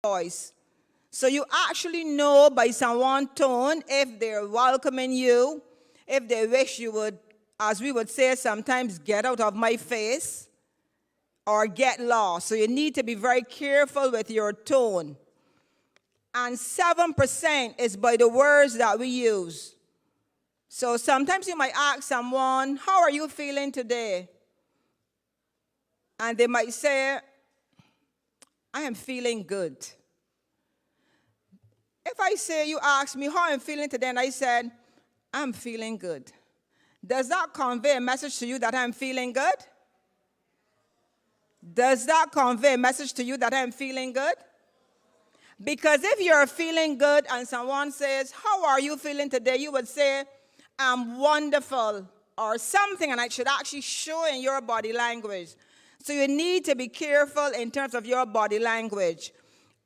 voice. So you actually know by someone's tone if they're welcoming you, if they wish you would, as we would say sometimes, get out of my face or get lost. So you need to be very careful with your tone. And 7% is by the words that we use. So sometimes you might ask someone, how are you feeling today? And they might say, I am feeling good. If I say, you ask me how I'm feeling today, and I said, I'm feeling good. Does that convey a message to you that I'm feeling good? Does that convey a message to you that I'm feeling good? Because if you're feeling good and someone says, how are you feeling today? You would say, I'm wonderful or something, and it should actually show in your body language. So you need to be careful in terms of your body language.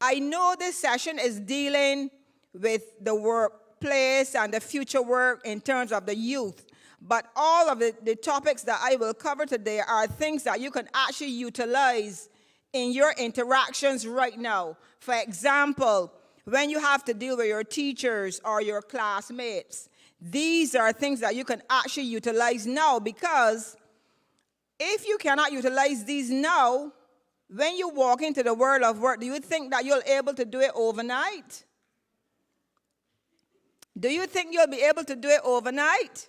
I know this session is dealing with the workplace and the future work in terms of the youth. But all of the topics that I will cover today are things that you can actually utilize in your interactions right now. For example, when you have to deal with your teachers or your classmates, these are things that you can actually utilize now, because if you cannot utilize these now, when you walk into the world of work, do you think that you'll be able to do it overnight? Do you think you'll be able to do it overnight?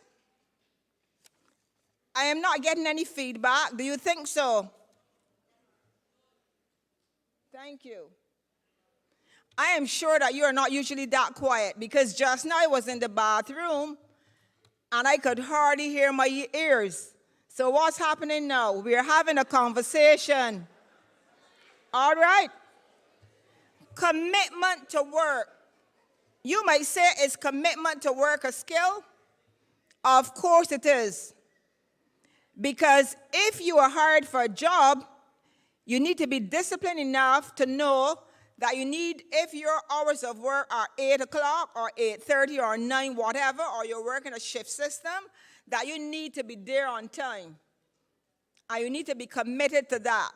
I am not getting any feedback. Do you think so? Thank you. I am sure that you are not usually that quiet, because just now I was in the bathroom and I could hardly hear my ears. So what's happening now? We're having a conversation. All right. Commitment to work. You might say, is commitment to work a skill? Of course it is. Because if you are hired for a job, you need to be disciplined enough to know that you need, if your hours of work are 8 o'clock or 8:30 or 9, whatever, or you're working a shift system, that you need to be there on time. And you need to be committed to that.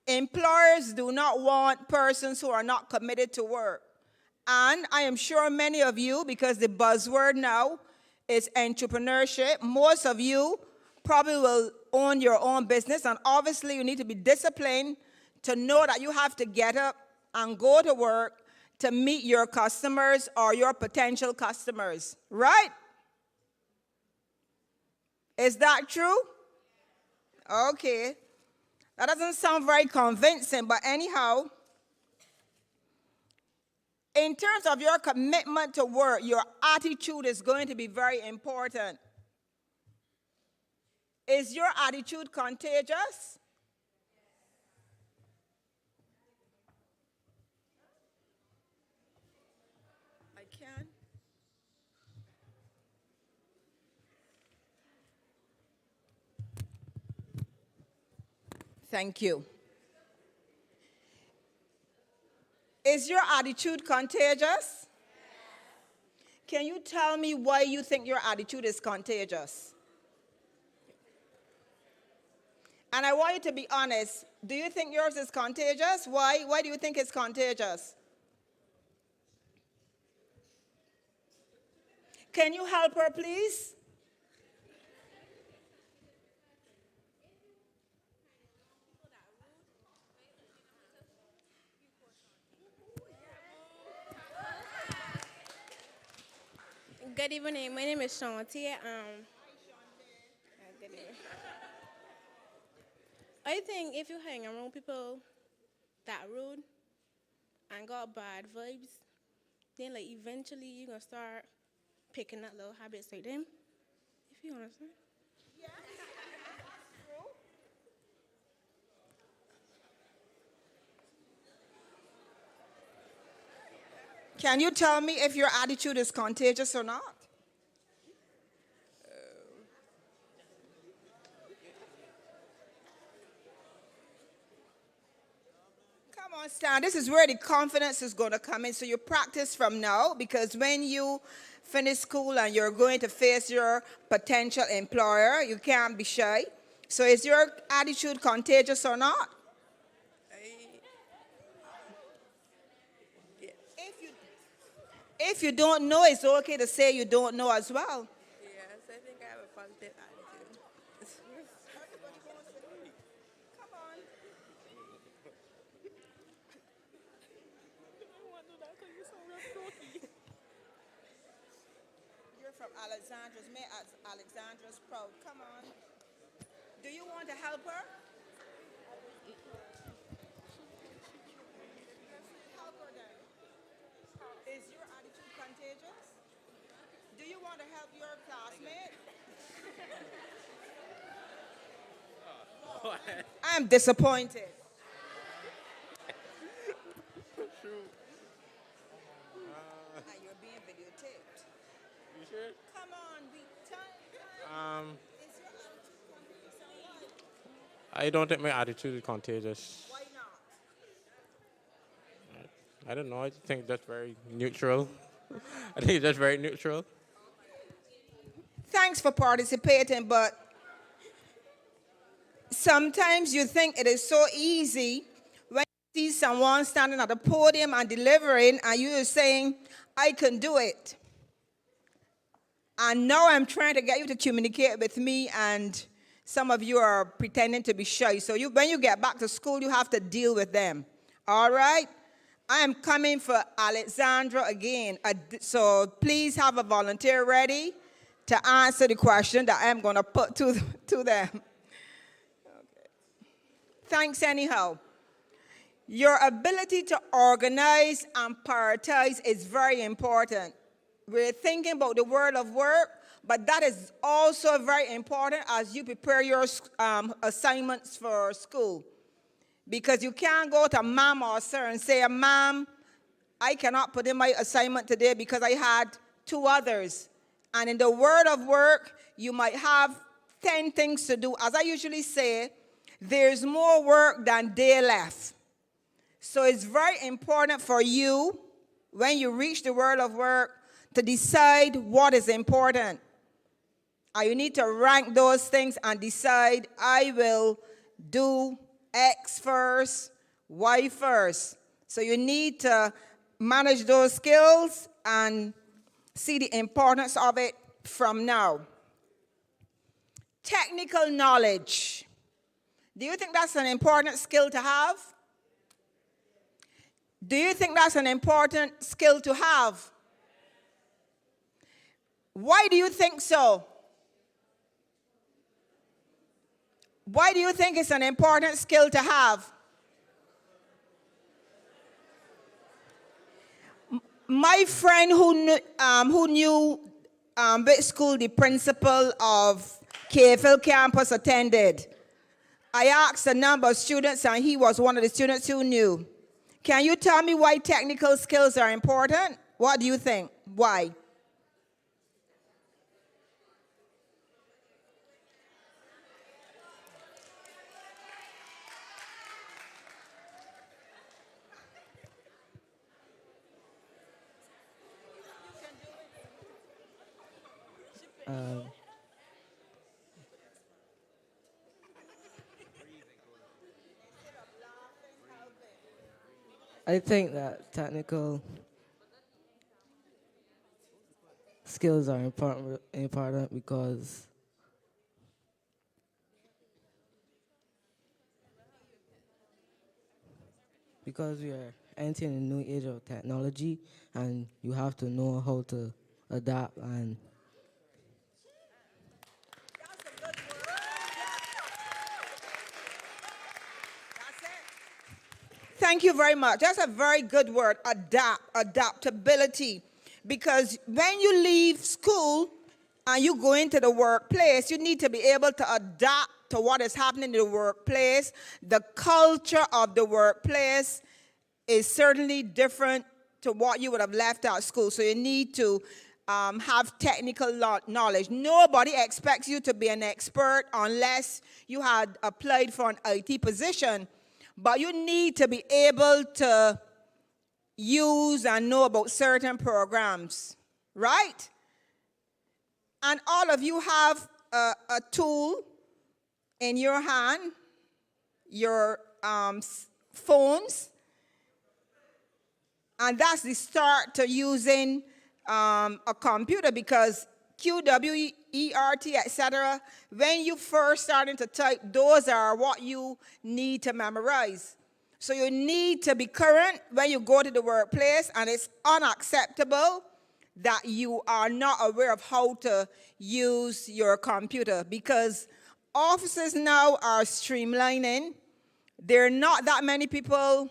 Employers do not want persons who are not committed to work. And I am sure many of you, because the buzzword now is entrepreneurship, most of you probably will own your own business, and obviously you need to be disciplined to know that you have to get up and go to work to meet your customers or your potential customers, right? Is that true? Okay. That doesn't sound very convincing, but anyhow, in terms of your commitment to work, your attitude is going to be very important. Is your attitude contagious? I can. Thank you. Is your attitude contagious? Can you tell me why you think your attitude is contagious? And I want you to be honest. Do you think yours is contagious? Why? Why do you think it's contagious? Can you help her, please? Good evening. My name is Shanti. Good evening. I think if you hang around people that rude and got bad vibes, then like eventually you're gonna start picking up little habits like them. If you understand. Can you tell me if your attitude is contagious or not? Come on, Stan. This is where the confidence is going to come in. So you practice from now, because when you finish school and you're going to face your potential employer, you can't be shy. So is your attitude contagious or not? if you don't know, it's okay to say you don't know as well. Yes, I think I have a positive attitude. Come on. You're from Alexandra's. May Alexandra's proud. Come on. Do you want to help her? Help her then. Is your attitude contagious? Do you want to help your classmate? I'm disappointed. And you're being videotaped. You sure? Come on, be time. Is your attitude contagious? I don't think my attitude is contagious. Why not? I don't know. I think that's very neutral. I think that's very neutral. Thanks for participating, but sometimes you think it is so easy when you see someone standing at the podium and delivering, and you're saying, I can do it. And now I'm trying to get you to communicate with me, and some of you are pretending to be shy. So when you get back to school, you have to deal with them. All right? I am coming for Alexandra again. So please have a volunteer ready to answer the question that I'm going to put to them. Okay. Thanks anyhow. Your ability to organize and prioritize is very important. We're thinking about the world of work, but that is also very important as you prepare your assignments for school. Because you can't go to mom or sir and say, Mom, I cannot put in my assignment today because I had 2 others. And in the world of work, you might have 10 things to do. As I usually say, there's more work than day left. So it's very important for you, when you reach the world of work, to decide what is important. And you need to rank those things and decide, I will do X first, Y first. So you need to manage those skills and see the importance of it from now. Technical knowledge. Do you think that's an important skill to have? Do you think that's an important skill to have? Why do you think so? Why do you think it's an important skill to have? My friend who knew which school the principal of KFL campus attended, I asked a number of students, and he was one of the students who knew. Can you tell me why technical skills are important? What do you think? Why? I think that technical skills are important because we are entering a new age of technology, and you have to know how to adapt and Thank you very much. That's a very good word, adaptability. Because when you leave school and you go into the workplace, you need to be able to adapt to what is happening in the workplace. The culture of the workplace is certainly different to what you would have left out of school. So you need to have technical knowledge. Nobody expects you to be an expert unless you had applied for an IT position. But you need to be able to use and know about certain programs, right? And all of you have a tool in your hand, your phones, and that's the start to using a computer because QWERT, etc., when you first starting to type, those are what you need to memorize. So you need to be current when you go to the workplace, and it's unacceptable that you are not aware of how to use your computer because offices now are streamlining. There are not that many people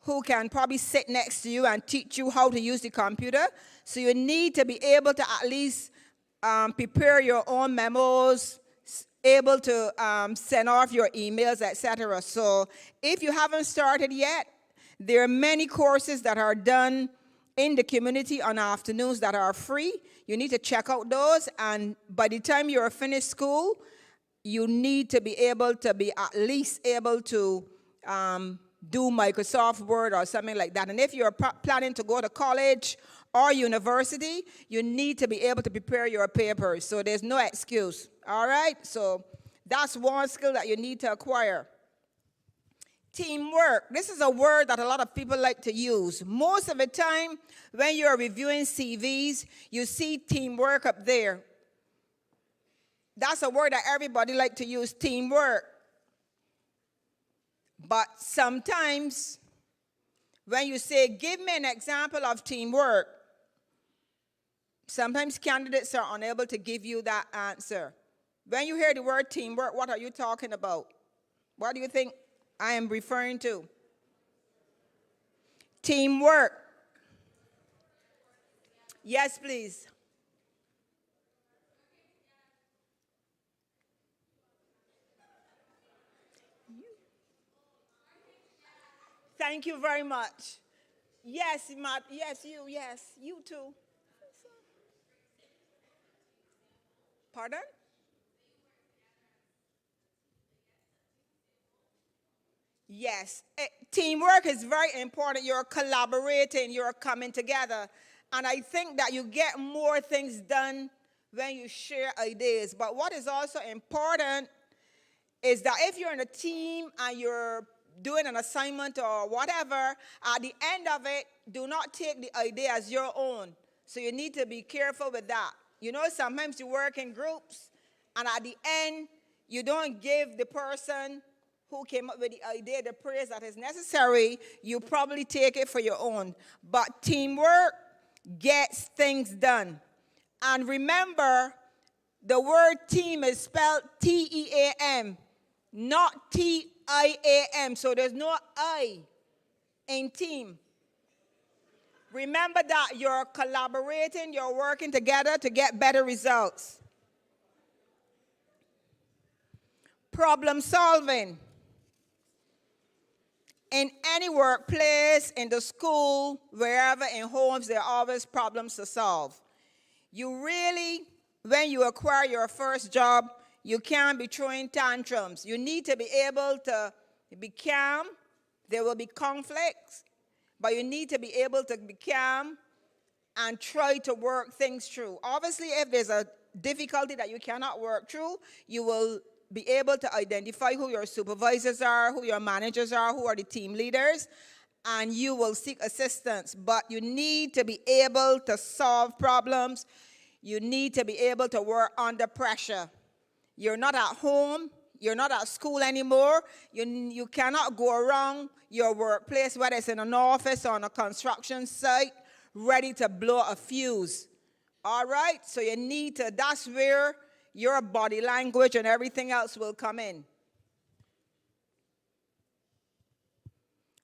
who can probably sit next to you and teach you how to use the computer. So you need to be able to at least prepare your own memos, able to send off your emails, etc. So if you haven't started yet, there are many courses that are done in the community on afternoons that are free. You need to check out those, and by the time you're finished school, you need to be able to be at least able to do Microsoft Word or something like that. And if you're planning to go to college or university, you need to be able to prepare your papers. So there's no excuse, all right? So that's one skill that you need to acquire. Teamwork. This is a word that a lot of people like to use. Most of the time, when you're reviewing CVs, you see teamwork up there. That's a word that everybody like to use, teamwork. But sometimes, when you say, give me an example of teamwork, sometimes candidates are unable to give you that answer. When you hear the word teamwork, what are you talking about? What do you think I am referring to? Teamwork. Yes, please. Thank you very much. Yes, Matt. Yes, you too. Pardon? Yes. Teamwork is very important. You're collaborating, you're coming together. And I think that you get more things done when you share ideas. But what is also important is that if you're in a team and you're doing an assignment or whatever, at the end of it, do not take the idea as your own. So you need to be careful with that. You know, sometimes you work in groups, and at the end, you don't give the person who came up with the idea the praise that is necessary. You probably take it for your own. But teamwork gets things done. And remember, the word team is spelled T-E-A-M, not T-I-A-M. So there's no I in team. Remember that you're collaborating, you're working together to get better results. Problem solving. In any workplace, in the school, wherever, in homes, there are always problems to solve. You really, when you acquire your first job, you can't be throwing tantrums. You need to be able to be calm. There will be conflicts, but you need to be able to be calm and try to work things through. Obviously, if there's a difficulty that you cannot work through, you will be able to identify who your supervisors are, who your managers are, who are the team leaders, and you will seek assistance. But you need to be able to solve problems. You need to be able to work under pressure. You're not at home. You're not at school anymore. You cannot go around your workplace, whether it's in an office or on a construction site, ready to blow a fuse. All right? So you need to, that's where your body language and everything else will come in.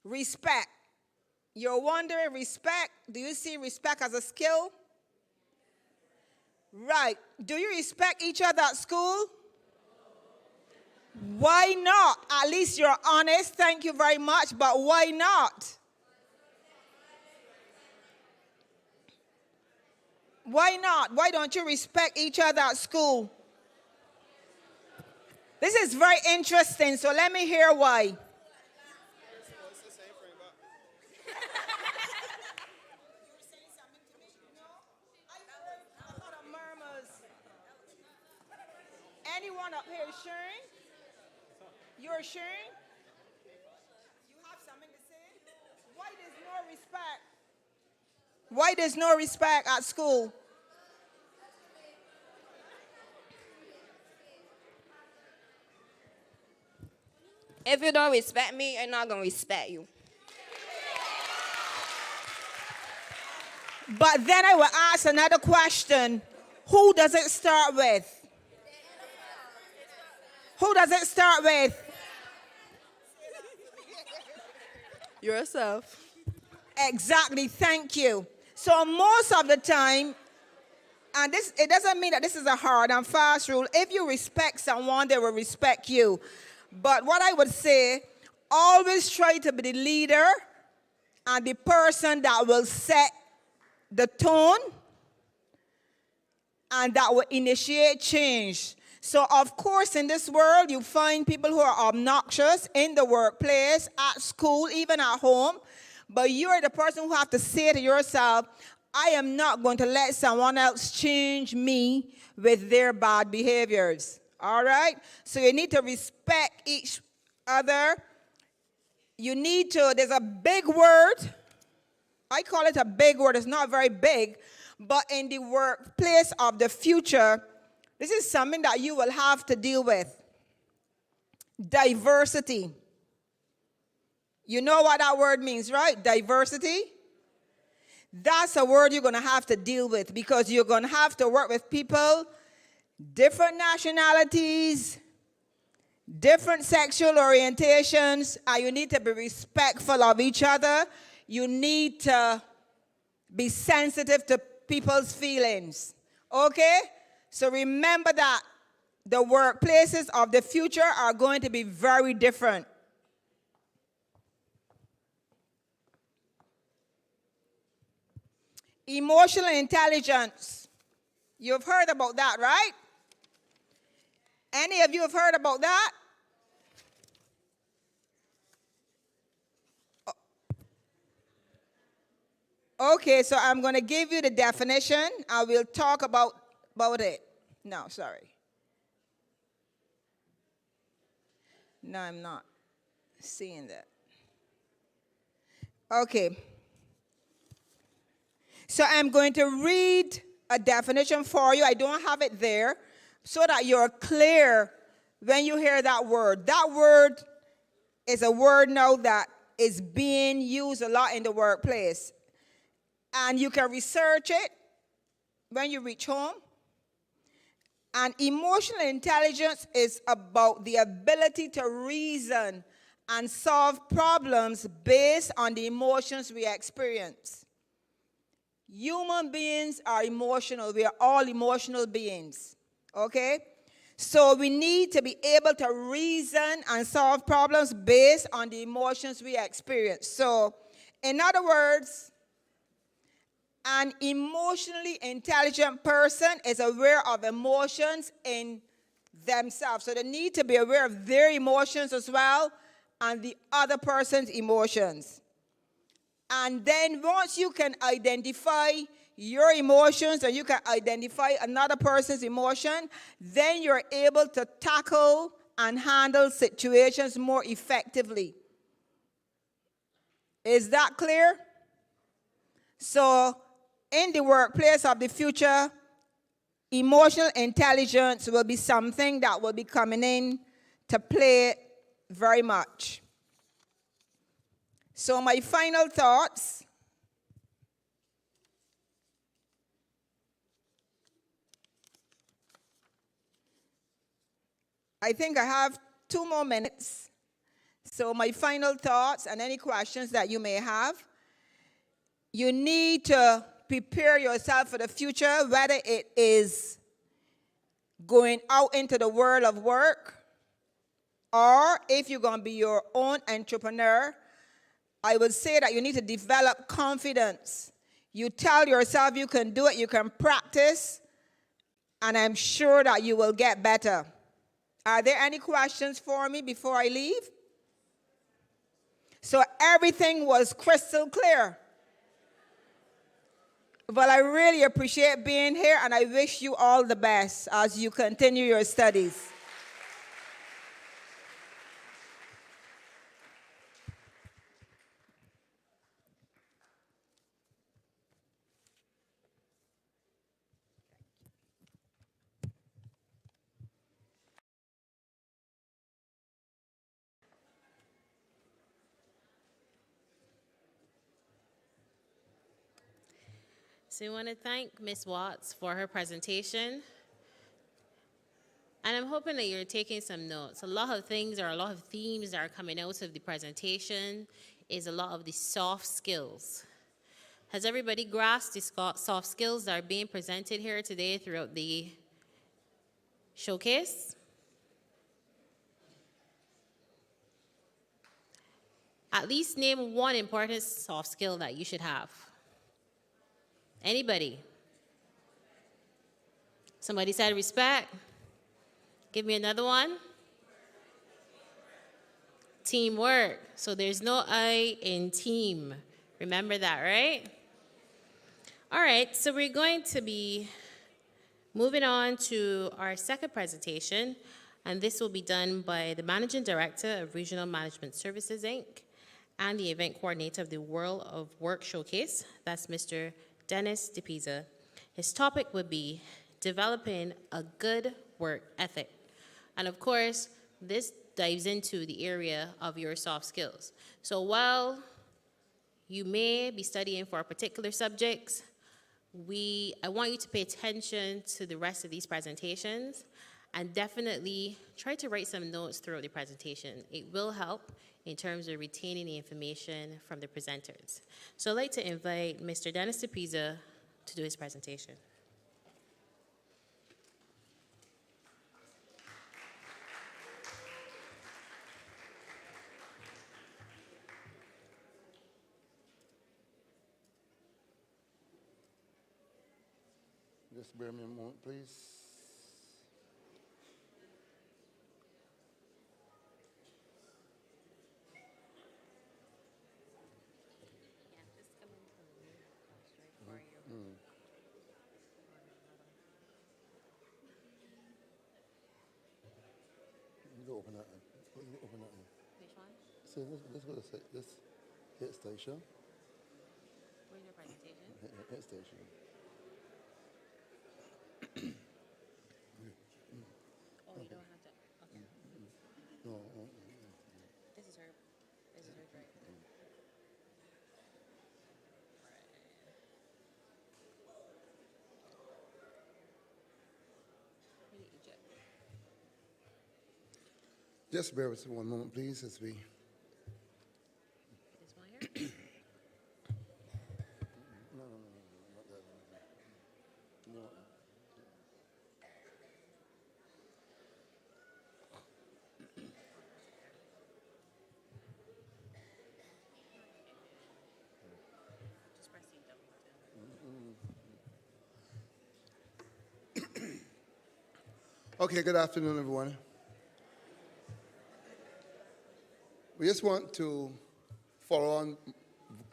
Respect. You're wondering, respect, do you see respect as a skill? Right. Do you respect each other at school? Why not? At least you're honest. Thank you very much. But why not? Why not? Why don't you respect each other at school? This is very interesting, so let me hear why. Anyone up here sharing? You're sharing? You have something to say? Why there's no respect? Why there's no respect at school? If you don't respect me, I'm not going to respect you. But then I will ask another question. Who does it start with? Who does it start with? Yourself. Exactly, thank you. So most of the time, and this, it doesn't mean that this is a hard and fast rule. If you respect someone, they will respect you. But what I would say, always try to be the leader and the person that will set the tone and that will initiate change. So of course in this world you find people who are obnoxious in the workplace, at school, even at home. But you're the person who have to say to yourself, I am not going to let someone else change me with their bad behaviors. All right? So you need to respect each other. You need to, there's a big word. I call it a big word. It's not very big. But in the workplace of the future, this is something that you will have to deal with. Diversity. You know what that word means, right? Diversity. That's a word you're going to have to deal with because you're going to have to work with people, different nationalities, different sexual orientations, and you need to be respectful of each other. You need to be sensitive to people's feelings. Okay? So remember that the workplaces of the future are going to be very different. Emotional intelligence. You've heard about that, right? Any of you have heard about that? Okay, so I'm going to give you the definition. I will talk about it. No, sorry. No, I'm not seeing that. Okay. So I'm going to read a definition for you. I don't have it there so that you're clear when you hear that word. That word is a word now that is being used a lot in the workplace. And you can research it when you reach home. And emotional intelligence is about the ability to reason and solve problems based on the emotions we experience. Human beings are emotional. We are all emotional beings. Okay? So we need to be able to reason and solve problems based on the emotions we experience. So, in other words, an emotionally intelligent person is aware of emotions in themselves. So they need to be aware of their emotions as well and the other person's emotions. And then once you can identify your emotions and you can identify another person's emotion, then you're able to tackle and handle situations more effectively. Is that clear? So, in the workplace of the future, emotional intelligence will be something that will be coming in to play very much. So my final thoughts. I think I have 2 more minutes. So my final thoughts and any questions that you may have. You need to prepare yourself for the future, whether it is going out into the world of work or if you're going to be your own entrepreneur. I would say that you need to develop confidence. You tell yourself you can do it, you can practice, and I'm sure that you will get better. Are there any questions for me before I leave? So everything was crystal clear. Well, I really appreciate being here, and I wish you all the best as you continue your studies. So we want to thank Ms. Watts for her presentation. And I'm hoping that you're taking some notes. A lot of things or a lot of themes that are coming out of the presentation is a lot of the soft skills. Has everybody grasped the soft skills that are being presented here today throughout the showcase? At least name one important soft skill that you should have. Anybody? Somebody said respect. Give me another one. Teamwork. So there's no I in team. Remember that, right? All right, so we're going to be moving on to our second presentation, and this will be done by the Managing Director of Regional Management Services, Inc., and the event coordinator of the World of Work Showcase. That's Mr. Dennis DePisa. His topic would be developing a good work ethic. And of course, this dives into the area of your soft skills. So while you may be studying for particular subjects, I want you to pay attention to the rest of these presentations and definitely try to write some notes throughout the presentation. It will help in terms of retaining the information from the presenters. So I'd like to invite Mr. Dennis DePisa to do his presentation. Just bear me a moment, please. You open that. You open that. Which one? So let's go to this hit station. Where's your presentation? Hit station. Oh, you don't have to. Okay. No. This is her. This is her right. Egypt. Just bear with me one moment, please, as we. This one here. Just press the double button. Okay, good afternoon, everyone. We just want to follow on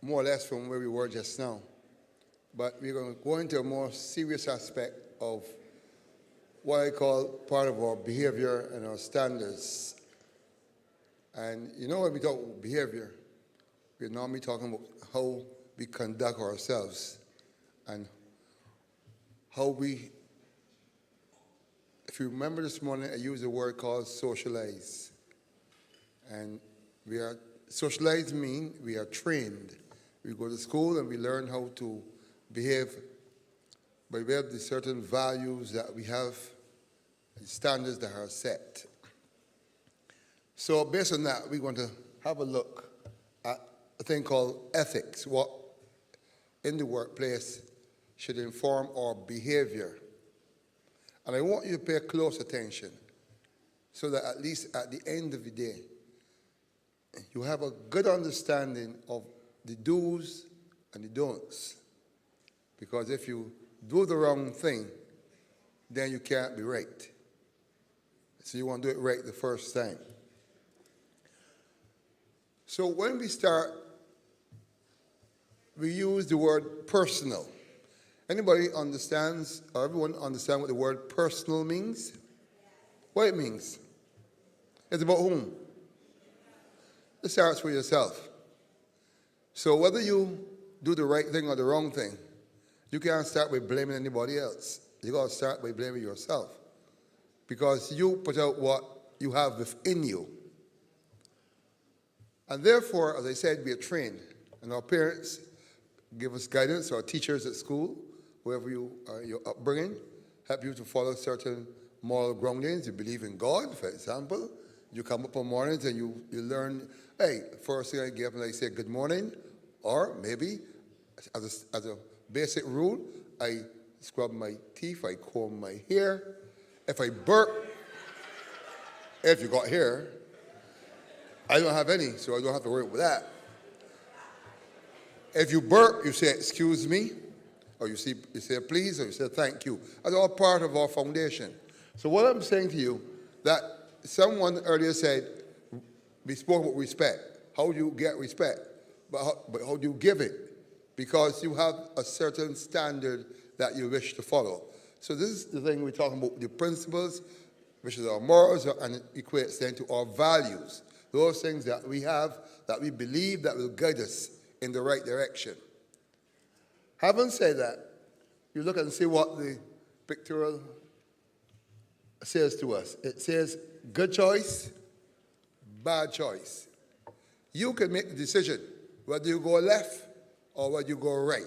more or less from where we were just now, but we're going to go into a more serious aspect of what I call part of our behavior and our standards. And you know, when we talk about behavior, we're normally talking about how we conduct ourselves and how we, if you remember this morning, I used a word called socialize. And we are, socialize mean we are trained. We go to school and we learn how to behave by way of the certain values that we have, the standards that are set. So based on that, we're going to have a look at a thing called ethics, what in the workplace should inform our behavior. And I want you to pay close attention so that at least at the end of the day, you have a good understanding of the do's and the don'ts. Because if you do the wrong thing, then you can't be right. So you want to do it right the first time. So when we start, we use the word personal. Anybody understands, or everyone understand what the word personal means? What it means? It's about whom? It starts with yourself. So whether you do the right thing or the wrong thing, you can't start by blaming anybody else. You got to start by blaming yourself. Because you put out what you have within you. And therefore, as I said, we are trained. And our parents give us guidance, our teachers at school wherever your upbringing, help you to follow certain moral groundings. You believe in God, for example. You come up on mornings and you learn, hey, first thing I get up and I say good morning, or maybe as a basic rule, I scrub my teeth, I comb my hair. If I burp, if you got hair, I don't have any, so I don't have to worry about that. If you burp, you say excuse me, or you say please, or you say thank you. That's all part of our foundation. So what I'm saying to you, that someone earlier said, we spoke about respect. How do you get respect? But how do you give it? Because you have a certain standard that you wish to follow. So this is the thing we're talking about, the principles, which is our morals, and it equates then to our values. Those things that we have, that we believe that will guide us in the right direction. Having said that, you look and see what the pictorial says to us. It says, good choice, bad choice. You can make the decision whether you go left or whether you go right.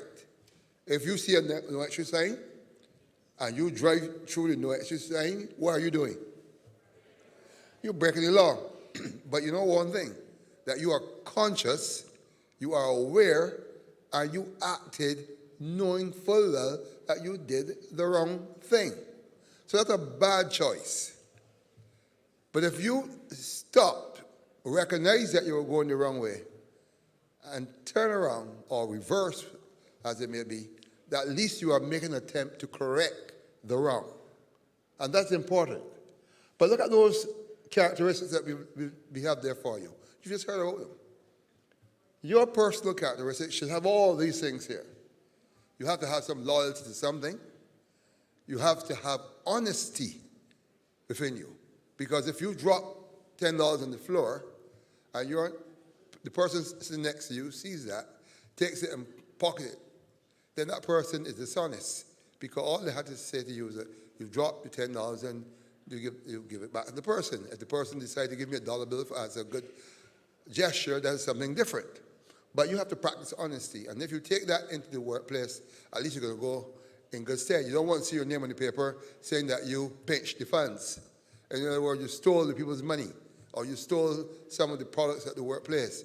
If you see a no exit sign and you drive through the no exit sign, what are you doing? You're breaking the law. But you know one thing, that you are conscious, you are aware, and you acted knowing full well that you did the wrong thing. So that's a bad choice. But if you stop, recognize that you were going the wrong way, and turn around or reverse, as it may be, that at least you are making an attempt to correct the wrong. And that's important. But look at those characteristics that we have there for you. You just heard about them. Your personal characteristics should have all these things here. You have to have some loyalty to something. You have to have honesty within you. Because if you drop $10 on the floor and the person sitting next to you sees that, takes it and pockets it, then that person is dishonest. Because all they have to say to you is that you drop the $10 and you give it back to the person. If the person decides to give me a dollar bill as a good gesture, that's something different. But you have to practice honesty. And if you take that into the workplace, at least you're going to go in good stead. You don't want to see your name on the paper saying that you pinched the funds. In other words, you stole the people's money, or you stole some of the products at the workplace,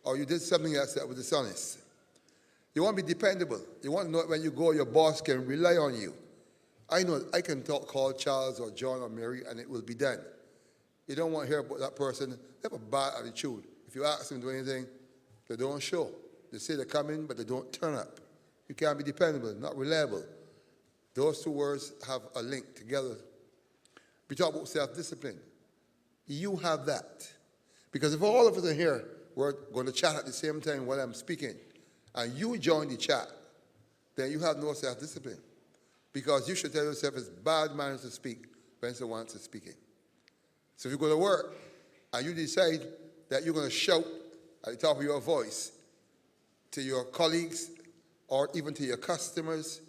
or you did something else that was dishonest. You want to be dependable. You want to know when you go, your boss can rely on you. I know I can call Charles or John or Mary, and it will be done. You don't want to hear about that person. They have a bad attitude. If you ask them to do anything, they don't show. They say they're coming, but they don't turn up. You can't be dependable, not reliable. Those two words have a link together. We talk about self-discipline. You have that. Because if all of us are here, we're going to chat at the same time while I'm speaking, and you join the chat, then you have no self-discipline. Because you should tell yourself it's bad manners to speak when someone else is speaking. So if you go to work and you decide that you're going to shout at the top of your voice to your colleagues or even to your customers,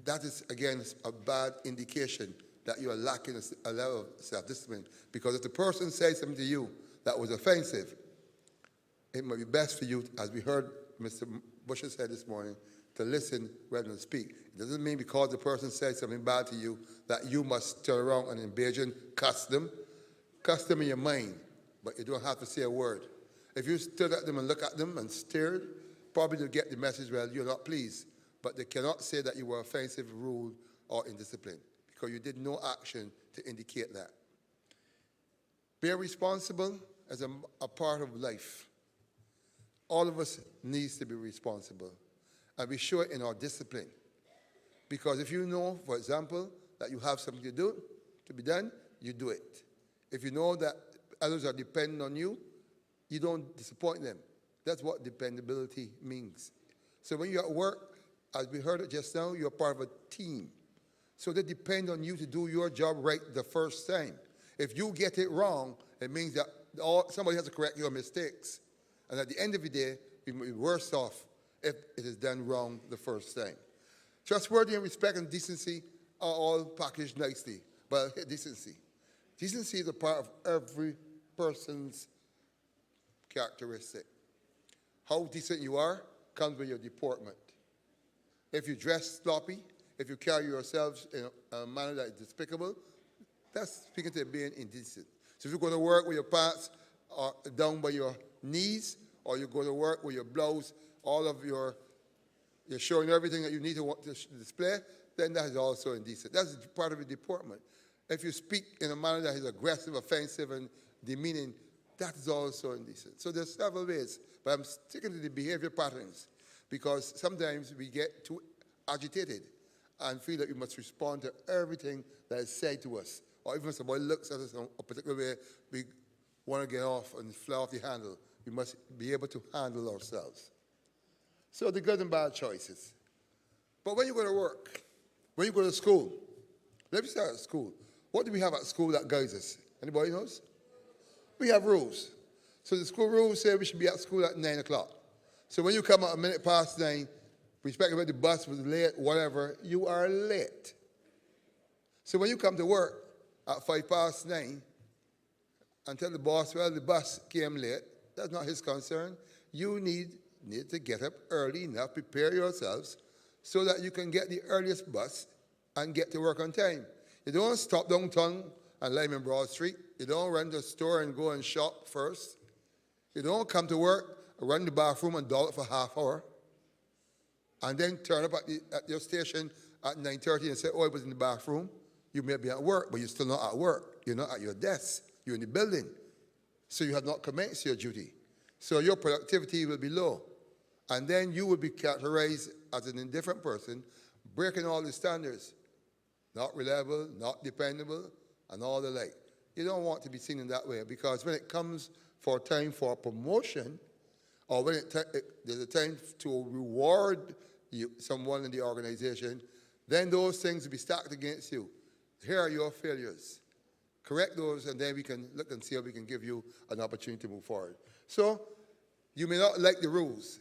that is, again, a bad indication that you are lacking a level of self-discipline. Because if the person says something to you that was offensive, it might be best for you, as we heard Mr. Busher said this morning, to listen rather than speak. It doesn't mean because the person says something bad to you that you must turn around and engage in custom. Custom in your mind, but you don't have to say a word. If you stood at them and looked at them and stared, probably they'll get the message, well, you're not pleased. But they cannot say that you were offensive, rude, or indisciplined, because you did no action to indicate that. Being responsible as a part of life. All of us needs to be responsible. And be sure in our discipline. Because if you know, for example, that you have something to be done, you do it. If you know that others are dependent on you, you don't disappoint them. That's what dependability means. So when you're at work, as we heard it just now, you're part of a team. So they depend on you to do your job right the first time. If you get it wrong, it means that somebody has to correct your mistakes. And at the end of the day, you will be worse off if it is done wrong the first time. Trustworthy and respect and decency are all packaged nicely. But decency. Decency is a part of every person's characteristic. How decent you are comes with your deportment. If you dress sloppy, if you carry yourselves in a manner that is despicable, that's speaking to being indecent. So if you go to work with your pants down by your knees, or you go to work with your blouse, you're showing everything that you need to display, then that is also indecent. That's part of the deportment. If you speak in a manner that is aggressive, offensive, and demeaning, that is also indecent. So there's several ways, but I'm sticking to the behavior patterns because sometimes we get too agitated and feel that we must respond to everything that is said to us. Or even if somebody looks at us in a particular way, we want to get off and fly off the handle. We must be able to handle ourselves. So the good and bad choices. But when you go to work, when you go to school, let me start at school. What do we have at school that guides us? Anybody knows? We have rules. So the school rules say we should be at school at 9 o'clock. So when you come out a minute past 9, respecting whether the bus was late, whatever, you are late. So when you come to work at 5 past 9 and tell the boss, well, the bus came late, that's not his concern. You need to get up early enough, prepare yourselves so that you can get the earliest bus and get to work on time. You don't stop downtown and Lyman Broad Street. You don't run to the store and go and shop first. You don't come to work, run the bathroom and doll it for half hour, and then turn up at your station at 9:30 and say, oh, I was in the bathroom. You may be at work, but you're still not at work. You're not at your desk. You're in the building. So you have not commenced your duty. So your productivity will be low. And then you will be characterized as an indifferent person, breaking all the standards. Not reliable, not dependable, and all the like. You don't want to be seen in that way because when it comes for time for promotion, or when there's a time to reward someone in the organization, then those things will be stacked against you. Here are your failures. Correct those, and then we can look and see how we can give you an opportunity to move forward. So, you may not like the rules,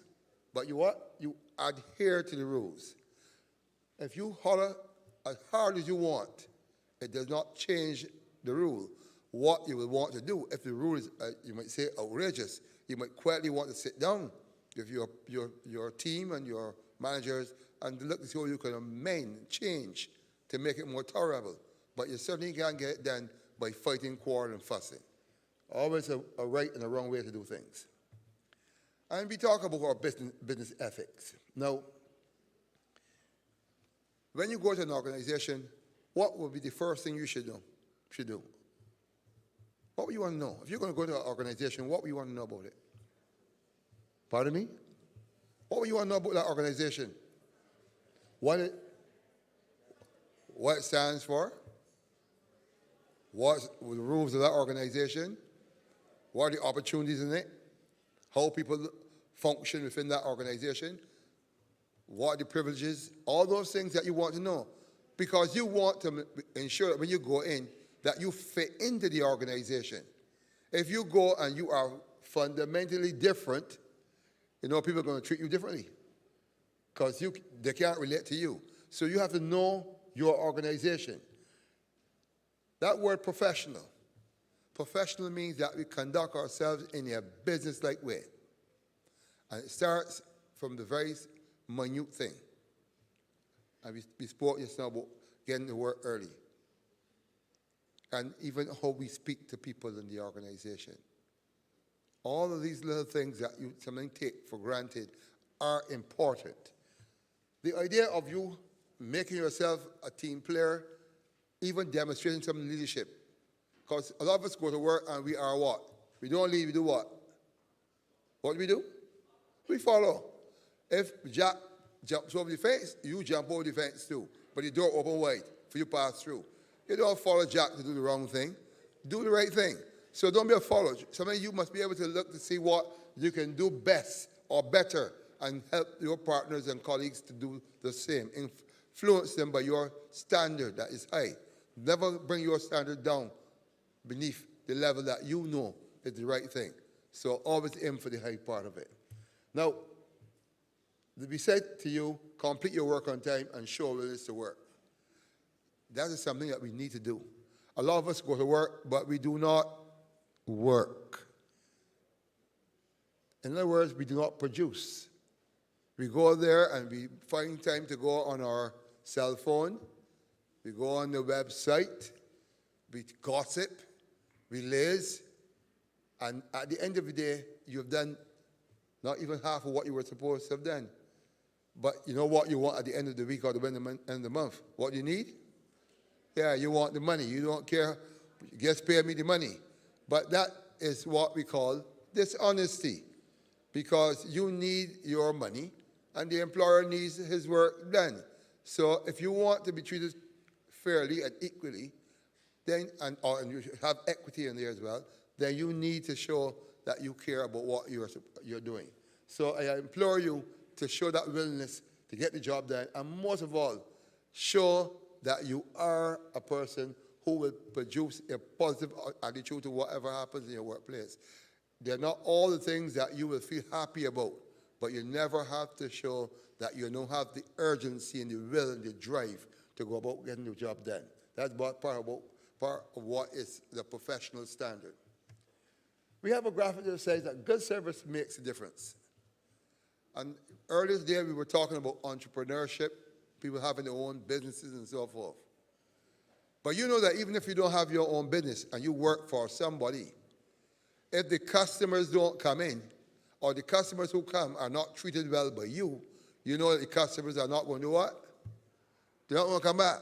but you what? You adhere to the rules. If you holler as hard as you want, it does not change the rule. What you will want to do, if the rule is, you might say, outrageous, you might quietly want to sit down with your team and your managers and look to see how you can amend, change to make it more tolerable. But you certainly can't get it done by fighting, quarreling, and fussing. Always a right and a wrong way to do things. And we talk about our business ethics. Now, when you go to an organization, what would be the first thing you should do? What would you want to know? If you're going to go to an organization, what would you want to know about it? Pardon me? What would you want to know about that organization? What it stands for? What are the rules of that organization? What are the opportunities in it? How people function within that organization? What are the privileges? All those things that you want to know. Because you want to ensure that when you go in, that you fit into the organization. If you go and you are fundamentally different, people are going to treat you differently. Because they can't relate to you. So you have to know your organization. That word professional. Professional means that we conduct ourselves in a business-like way. And it starts from the very minute thing. And we spoke just now about getting to work early. And even how we speak to people in the organization. All of these little things that you sometimes take for granted are important. The idea of you making yourself a team player, even demonstrating some leadership. Because a lot of us go to work and we are what? We don't leave, we do what? What do we do? We follow. If Jack jumps over the fence, you jump over the fence too. But the door open wide for you to pass through. You don't follow Jack to do the wrong thing. Do the right thing. So don't be a follower. Sometimes you must be able to look to see what you can do best or better and help your partners and colleagues to do the same. Influence them by your standard that is high. Never bring your standard down beneath the level that you know is the right thing. So always aim for the high part of it. Now, we said to you, complete your work on time and show willingness to work. That is something that we need to do. A lot of us go to work, but we do not work. In other words, we do not produce. We go there and we find time to go on our cell phone, we go on the website, we gossip, we laze, and at the end of the day, you've done not even half of what you were supposed to have done. But you know what you want at the end of the week or the end of the month? What you need? Yeah, you want the money. You don't care. Just pay me the money. But that is what we call dishonesty, because you need your money and the employer needs his work done. So if you want to be treated fairly and equally, then and you should have equity in there as well, then you need to show that you care about what you're doing. So I implore you to show that willingness to get the job done, and most of all, show that you are a person who will produce a positive attitude to whatever happens in your workplace. They're not all the things that you will feel happy about, but you never have to show that you don't have the urgency and the will and the drive to go about getting the job done. That's part of what is the professional standard. We have a graphic that says that good service makes a difference. And earlier today we were talking about entrepreneurship, people having their own businesses and so forth. But you know that even if you don't have your own business and you work for somebody, if the customers don't come in, or the customers who come are not treated well by you, you know that the customers are not going to do what? They're not going to come back.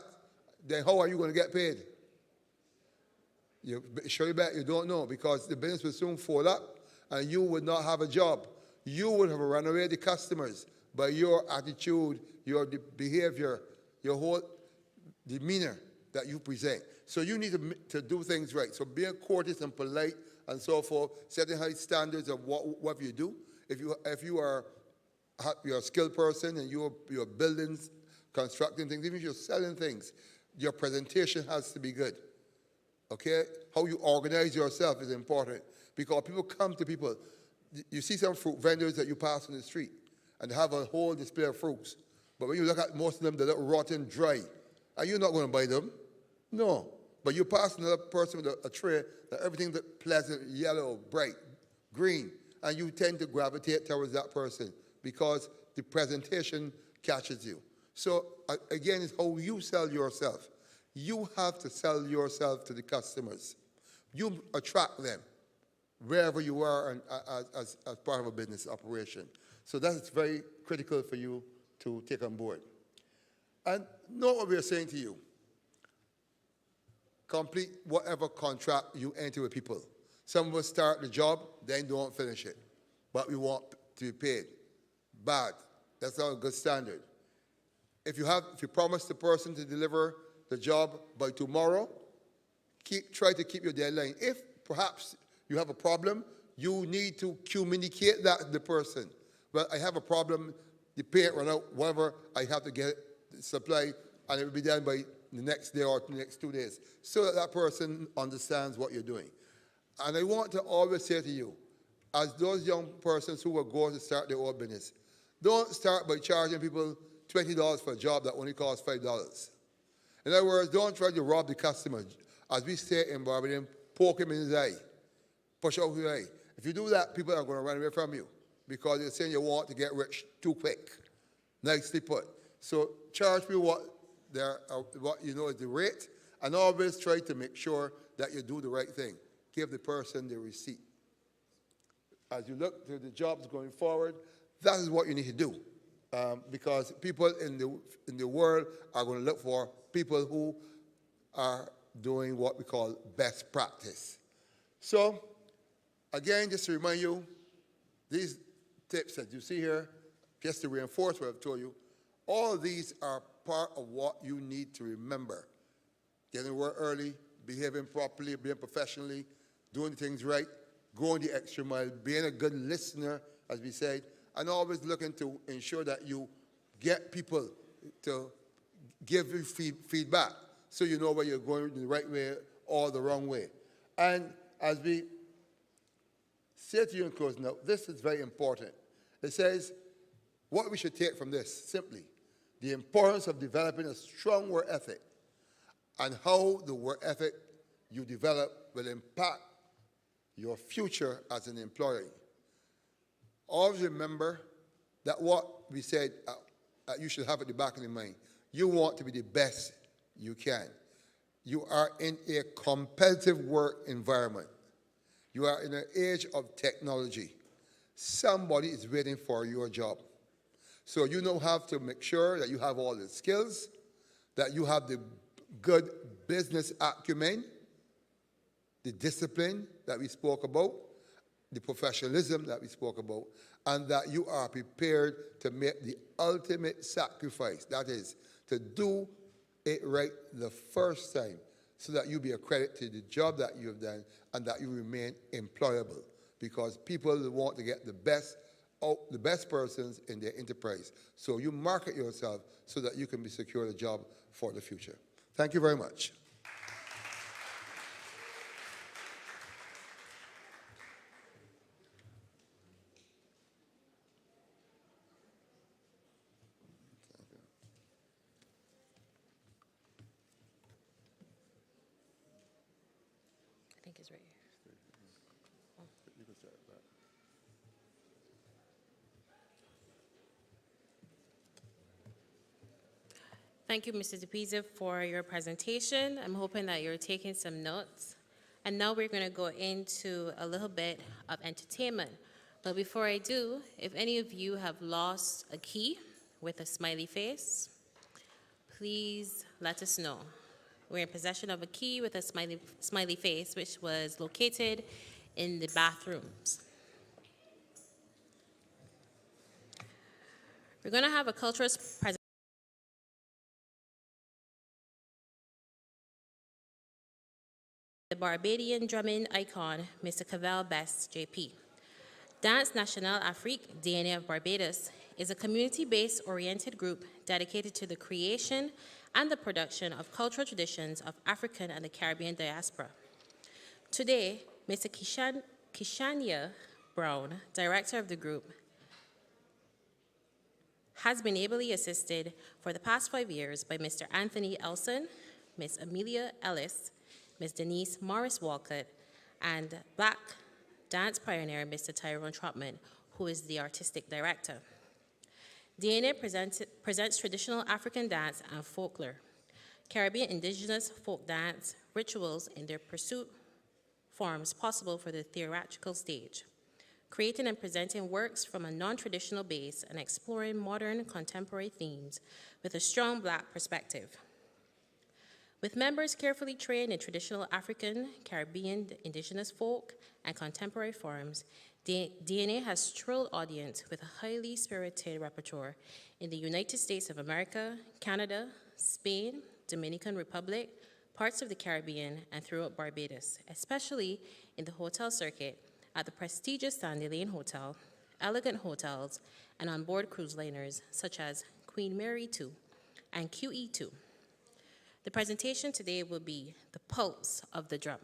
Then how are you going to get paid? You surely bet you don't know, because the business will soon fall up and you would not have a job. You would have run away the customers by your attitude, your behavior, your whole demeanor that you present. So you need to do things right. So being courteous and polite and so forth, setting high standards of what you do. If you're a skilled person and you're building, constructing things, even if you're selling things, your presentation has to be good. Okay? How you organize yourself is important, because people come to people. You see some fruit vendors that you pass on the street and they have a whole display of fruits. But when you look at most of them, they look rotten, dry. Are you not going to buy them? No. But you pass another person with a tray that everything looks pleasant, yellow, bright, green, and you tend to gravitate towards that person because the presentation catches you. So again, it's how you sell yourself. You have to sell yourself to the customers. You attract them wherever you are and as part of a business operation. So that's very critical for you to take on board. And know what we are saying to you. Complete whatever contract you enter with people. Some of us start the job, then don't finish it. But we want to be paid. Bad. That's not a good standard. If you promise the person to deliver the job by tomorrow, try to keep your deadline. If perhaps you have a problem, you need to communicate that to the person. Well, I have a problem, the paint run out, whatever, I have to get it supplied, and it will be done by the next day or the next 2 days, so that that person understands what you're doing. And I want to always say to you, as those young persons who are going to start their own business, don't start by charging people $20 for a job that only costs $5. In other words, don't try to rob the customer. As we say in Barbados, poke him in his eye, push out his eye. If you do that, people are going to run away from you because you're saying you want to get rich too quick. Nicely put. So charge people what you know is the rate, and always try to make sure that you do the right thing. Give the person the receipt. As you look to the jobs going forward, that is what you need to do. Because people in the world are going to look for people who are doing what we call best practice. So, again, just to remind you, these tips that you see here, just to reinforce what I've told you, all of these are part of what you need to remember. Getting to work early, behaving properly, being professionally, doing things right, going the extra mile, being a good listener, as we said, and always looking to ensure that you get people to give you feedback so you know whether you're going the right way or the wrong way. And as we say to you in closing out, this is very important. It says, what we should take from this, simply, the importance of developing a strong work ethic and how the work ethic you develop will impact your future as an employee. Always remember that what we said you should have at the back of your mind. You want to be the best you can. You are in a competitive work environment. You are in an age of technology. Somebody is waiting for your job. So you now have to make sure that you have all the skills, that you have the good business acumen, the discipline that we spoke about, the professionalism that we spoke about, and that you are prepared to make the ultimate sacrifice. That is, to do it right the first time, so that you be a credit to the job that you have done and that you remain employable. Because people want to get the best persons in their enterprise. So you market yourself so that you can be secure a job for the future. Thank you very much. I think it's right here. Thank you, Mr. DePisa, for your presentation. I'm hoping that you're taking some notes. And now we're going to go into a little bit of entertainment. But before I do, if any of you have lost a key with a smiley face, please let us know. We're in possession of a key with a smiley face, which was located in the bathrooms. We're going to have a cultural presentation. The Barbadian drumming icon, Mr. Cavell Best, JP. Dance National Afrique, DNA of Barbados, is a community-based oriented group dedicated to the creation and the production of cultural traditions of African and the Caribbean diaspora. Today, Mr. Kishania Brown, director of the group, has been ably assisted for the past 5 years by Mr. Anthony Elson, Ms. Amelia Ellis, Ms. Denise Morris Walcott, and Black dance pioneer Mr. Tyrone Trotman, who is the artistic director. DNA presents traditional African dance and folklore, Caribbean indigenous folk dance, rituals in their pursuit forms possible for the theatrical stage, creating and presenting works from a non-traditional base and exploring modern contemporary themes with a strong Black perspective. With members carefully trained in traditional African, Caribbean, indigenous folk, and contemporary forms, DNA has thrilled audience with a highly spirited repertoire in the United States of America, Canada, Spain, Dominican Republic, parts of the Caribbean, and throughout Barbados, especially in the hotel circuit at the prestigious Sandy Lane Hotel, elegant hotels, and on board cruise liners such as Queen Mary II and QE2. The presentation today will be The Pulse of the Drum.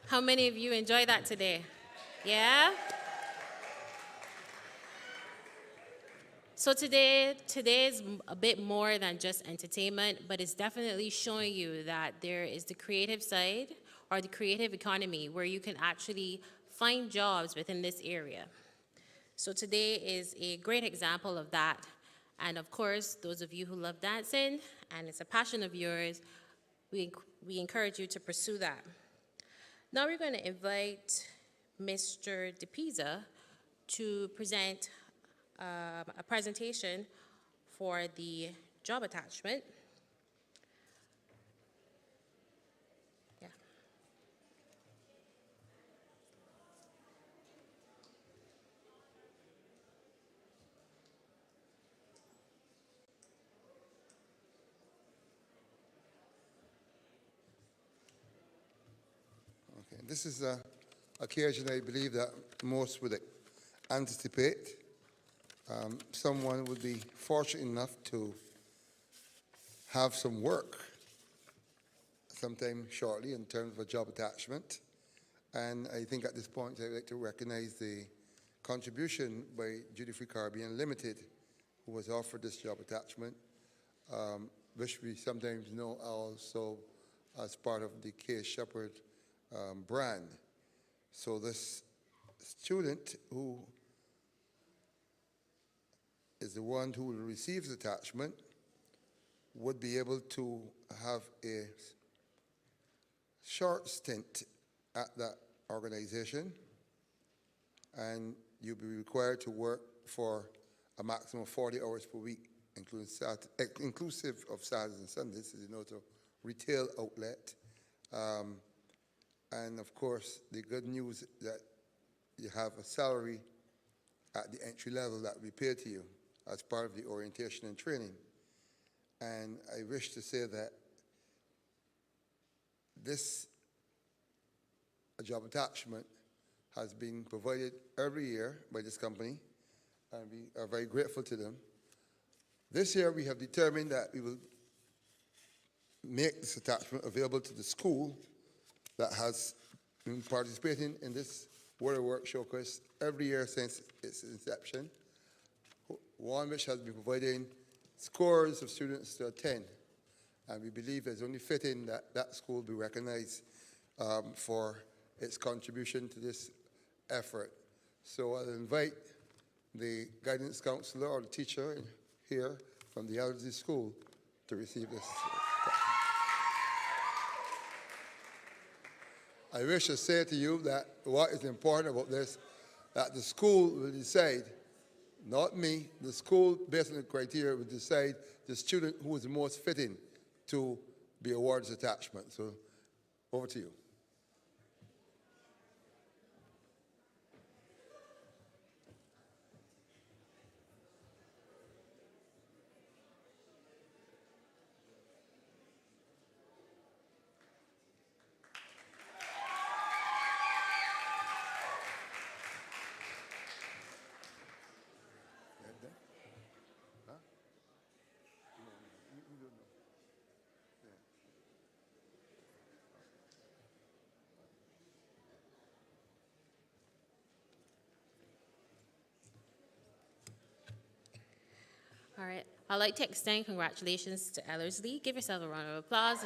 How many of you enjoyed that today? Yeah? So today is a bit more than just entertainment, but it's definitely showing you that there is the creative side or the creative economy where you can actually find jobs within this area. So today is a great example of that. And of course, those of you who love dancing and it's a passion of yours, we encourage you to pursue that. Now we're going to invite Mr. DePisa to present a presentation for the job attachment. Yeah. Okay, this is an occasion I believe that most would anticipate. Someone would be fortunate enough to have some work sometime shortly in terms of a job attachment. And I think at this point I'd like to recognize the contribution by Duty Free Caribbean Limited, who was offered this job attachment, which we sometimes know also as part of the K. Shepherd brand. So this student who is the one who will receive the attachment would be able to have a short stint at that organization, and you'll be required to work for a maximum of 40 hours per week, inclusive of Saturdays and Sundays, as you know, it's a retail outlet. And of course, the good news is that you have a salary at the entry level that will be paid to you as part of the orientation and training. And I wish to say that this job attachment has been provided every year by this company, and we are very grateful to them. This year we have determined that we will make this attachment available to the school that has been participating in this World of Work Showcase every year since its inception, one which has been providing scores of students to attend. And we believe it's only fitting that that school be recognized for its contribution to this effort. So I'll invite the guidance counselor or the teacher here from the LG school to receive this. I wish to say to you that what is important about this, that the school will decide, not me, the school, based on the criteria, will decide the student who is the most fitting to be awarded this attachment. So, over to you. All right. I'd like to extend congratulations to Ellerslie. Give yourself a round of applause.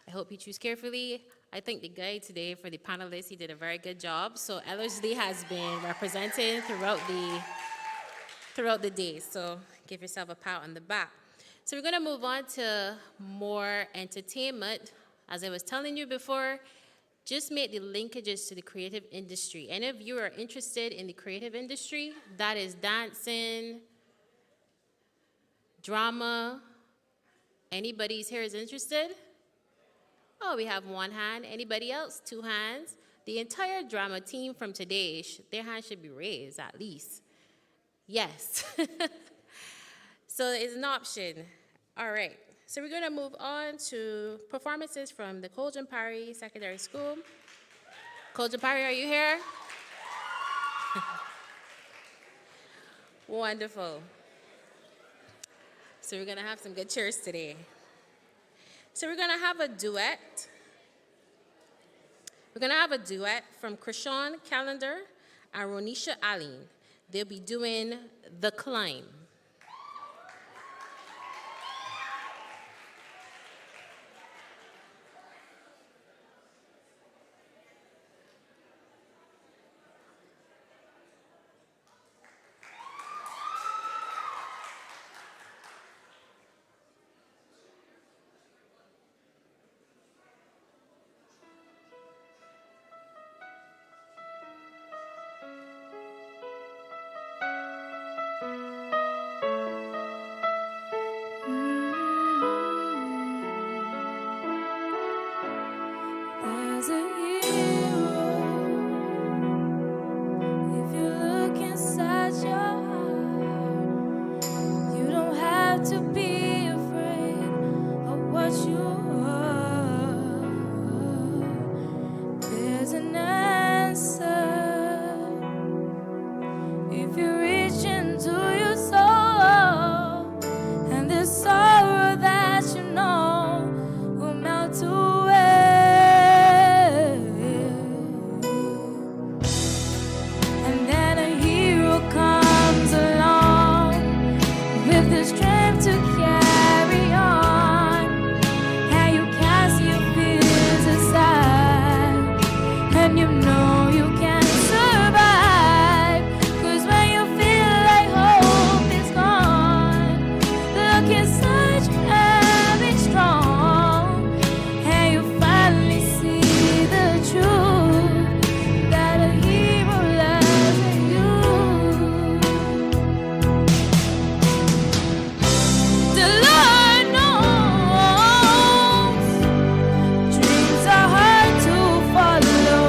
I hope you choose carefully. I think the guide today for the panelists, he did a very good job. So Ellerslie has been represented throughout the day. So give yourself a pat on the back. So we're going to move on to more entertainment. As I was telling you before, just make the linkages to the creative industry. Any of you are interested in the creative industry? That is dancing, drama. Anybody's here is interested? Oh, we have one hand. Anybody else? Two hands. The entire drama team from today, their hands should be raised at least. Yes. So it's an option. All right. So we're going to move on to performances from the Coljan Parry Secondary School. Coljan Parry, are you here? Wonderful. So we're going to have some good cheers today. So we're gonna have a duet. We're gonna have a duet from Krishan Calendar and Ronisha Aline. They'll be doing The Climb. There's a hero. If you look inside your heart, you don't have to be afraid of what you are. There's an answer. If you reach into your soul, and this sorrow that you know will melt away. And then a hero comes along with the strength to carry on, and you cast your fears aside, and you know you can survive. 'Cause when you feel like hope is gone, look inside you and be strong, and you finally see the truth that a hero lies in you. The Lord knows dreams are hard to follow,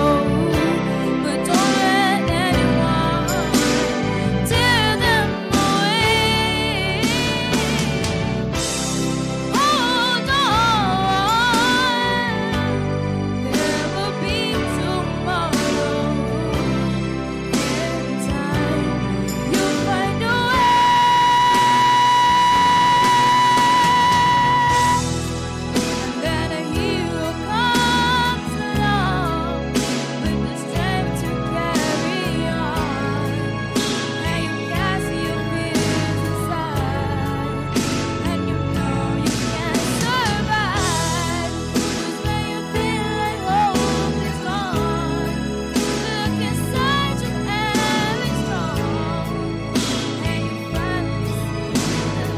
but don't let anyone tear them away. Hold on, there will be tomorrow. In time, you'll find a way. And then a hero comes along with the strength to carry on, and you cast your fears aside, and you know you can survive. 'Cause when you feel like hope is gone, look inside you and be strong, and you finally see the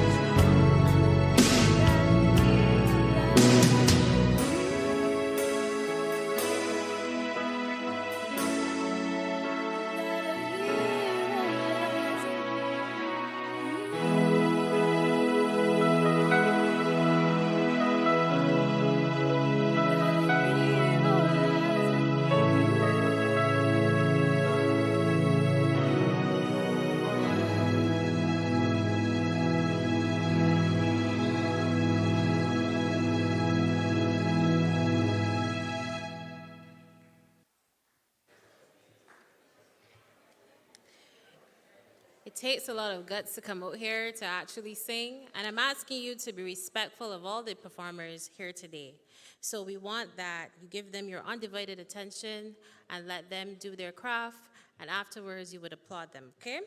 It takes a lot of guts to come out here to actually sing, and I'm asking you to be respectful of all the performers here today. So we want that you give them your undivided attention and let them do their craft, and afterwards you would applaud them, okay?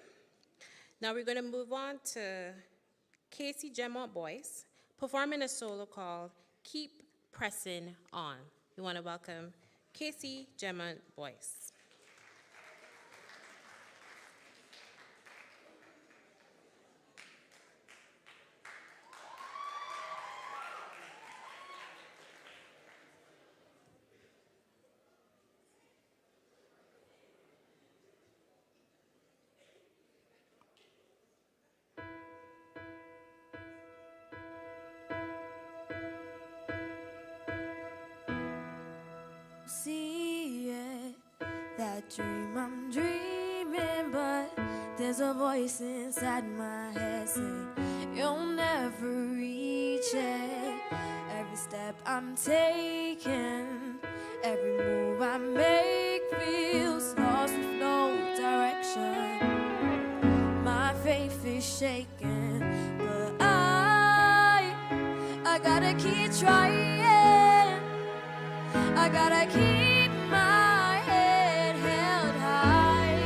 Now we're going to move on to Casey Gemont Boyce, performing a solo called Keep Pressing On. We want to welcome Casey Gemont Boyce. See it, that dream I'm dreaming, but there's a voice inside my head saying you'll never reach it. Every step I'm taking, every move I make feels lost with no direction. My faith is shaking, but I got gotta keep trying. I gotta keep my head held high.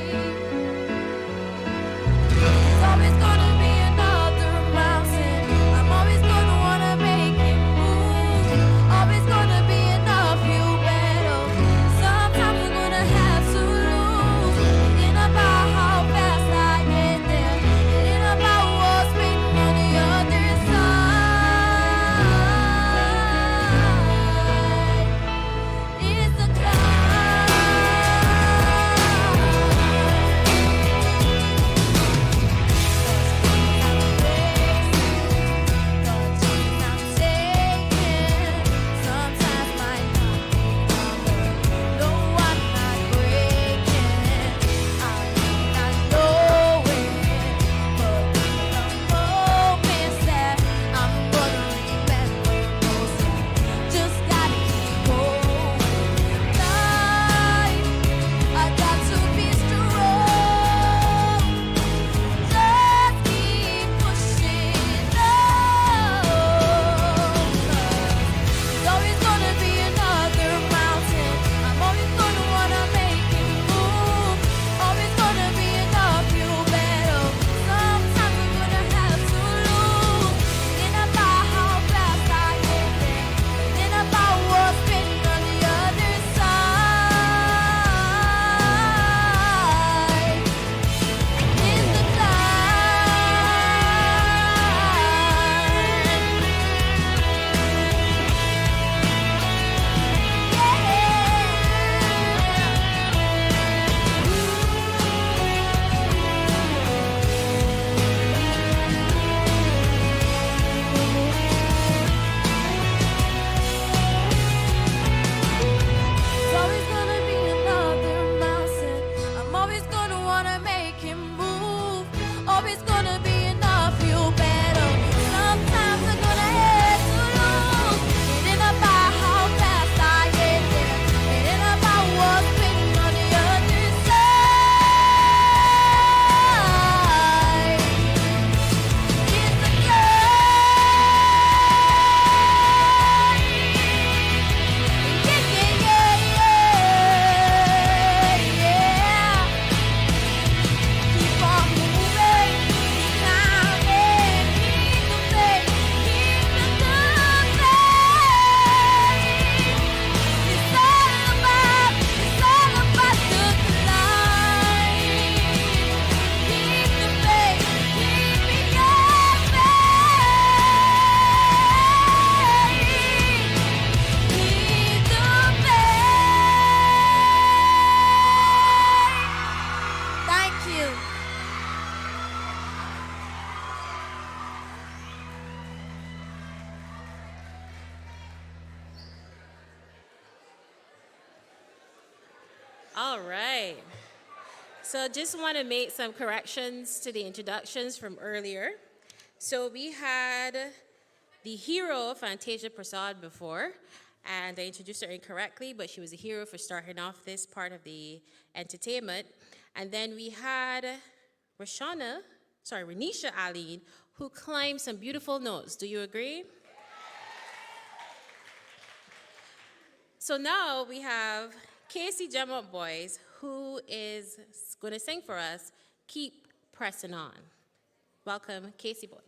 There's always gonna be another mountain. I'm always gonna wanna make it move. Always gonna be enough, you better. Sometimes I'm gonna have to lose. It ain't about how fast I get there. It ain't about what's waiting on the other side. It's the climb. Sometimes might not be number. No, I'm not breaking. I may not know it, but the moments that I'm gonna remember most, just gotta keep going. Life, I got to be strong. Just keep pushing on. There's always gonna be another mountain. I'm always gonna wanna make it move. Always gonna be enough, you better. Sometimes I'm gonna have to lose. It ain't about how fast I get there. It ain't about what's waiting on the other side. It's the There's always gonna be another mountain. I'm always gonna wanna make him move. Always gonna be enough, you better. Sometimes I'm gonna have to lose. It ain't about how fast I get there. It ain't about what's waiting on the other side. It's the keep on moving, keep climbing, keep the faith, keep the good faith. It's all about the climb. Keep the faith, keep it your faith. Keep the faith. Thank you. All right. So just want to make some corrections to the introductions from earlier. So we had the hero, Fantasia Prasad, before, and I introduced her incorrectly, but she was a hero for starting off this part of the entertainment. And then we had Renisha Aline, who climbed some beautiful notes. Do you agree? So now we have Casey Gemma Boys, who is going to sing for us, Keep Pressing On. Welcome, Casey Boys.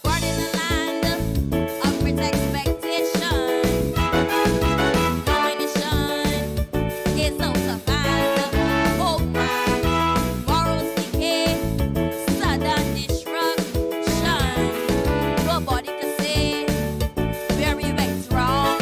Born in the land of great expectation, knowing the sun is so surprised. Oh my, morals decay, sudden disruption. Nobody can say where we went wrong.